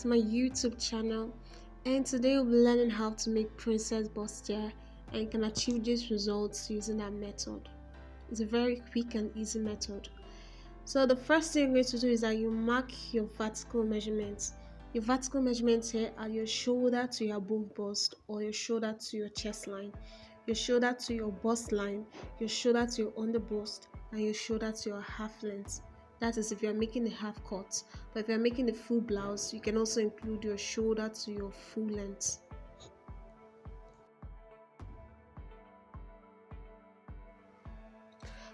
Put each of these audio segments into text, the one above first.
to my YouTube channel, and today we'll be learning how to make Princess Bustier, and you can achieve these results using that method. It's a very quick and easy method. So the first thing you're going to do is that you mark your vertical measurements. Your vertical measurements here are your shoulder to your above bust, or your shoulder to your chest line, your shoulder to your bust line, your shoulder to your under bust, and your shoulder to your half length. That is if you're making a half cut. But if you're making a full blouse, you can also include your shoulder to your full length.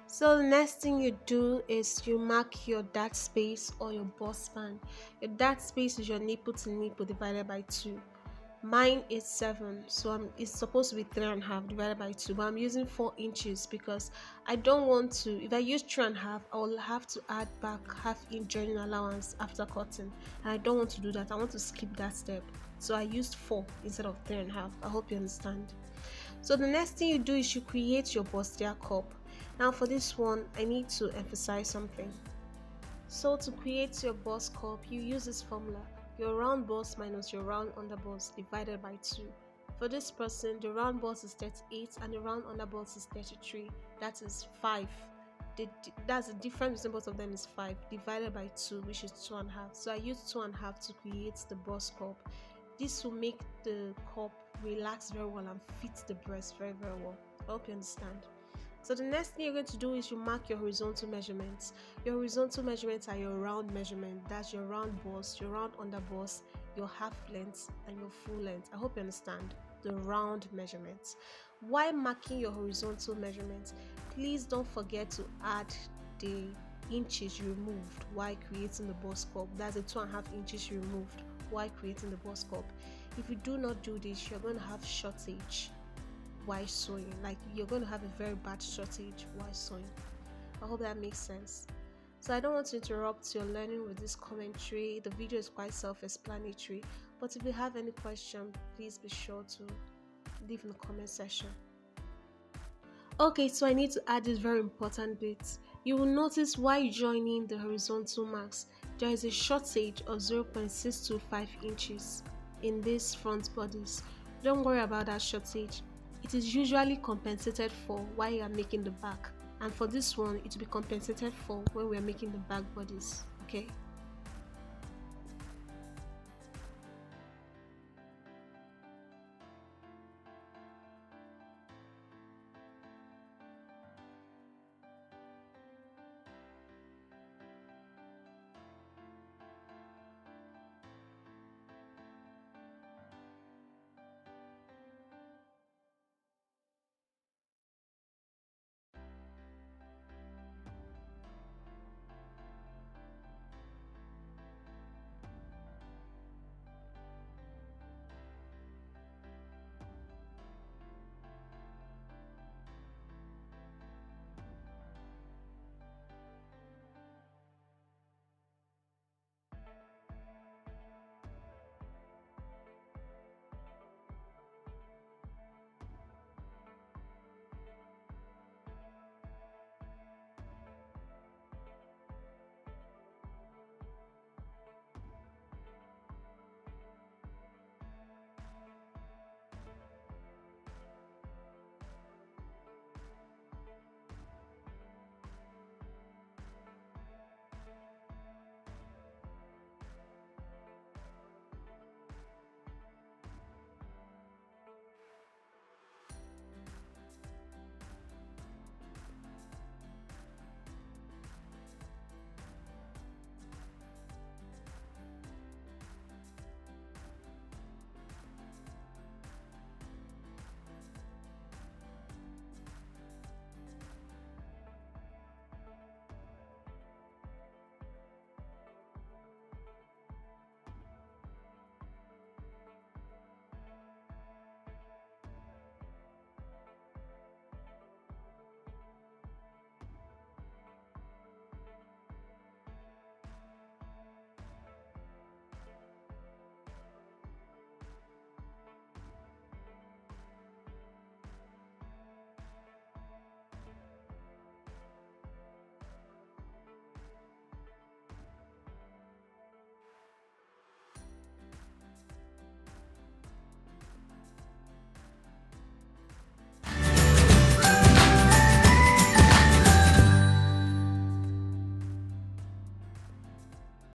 So the next thing you do is you mark your dart space or your bust span. Your dart space is your nipple to nipple divided by 2. Mine is 7, so it's supposed to be 3.5 divided by 2, but I'm using 4 inches because I don't want to. If I use 3.5, I will have to add back half inch joining allowance after cutting, and I don't want to do that. I want to skip that step, so I used 4 instead of 3.5. I hope you understand. So the next thing you do is you create your bustier cup. Now for this one, I need to emphasize something. So to create your bust cup, you use this formula: your round bust minus your round under bust divided by 2. For this person, the round bust is 38 and the round under bust is 33. That is 5. That's the difference between both of them is 5 divided by 2, which is 2.5. So I use 2.5 to create the bust cup. This will make the cup relax very well and fit the breast very well. I hope you understand. So the next thing you're going to do is you mark your horizontal measurements. Your horizontal measurements are your round measurement. That's your round bust, your round under bust, your half length, and your full length. I hope you understand the round measurements. While marking your horizontal measurements, please don't forget to add the inches you removed while creating the bust cup. That's the 2.5 inches you removed while creating the bust cup. If you do not do this, you're going to have shortage while sewing. Like, you're going to have a very bad shortage while sewing. I hope that makes sense. So I don't want to interrupt your learning with this commentary. The video is quite self-explanatory, but if you have any question, please be sure to leave in the comment section. Okay, so I need to add this very important bit. You will notice while joining the horizontal marks, there is a shortage of 0.625 inches in these front bodies. Don't worry about that shortage. It is usually compensated for while you are making the back, and for this one, it will be compensated for when we are making the back bodies. Okay.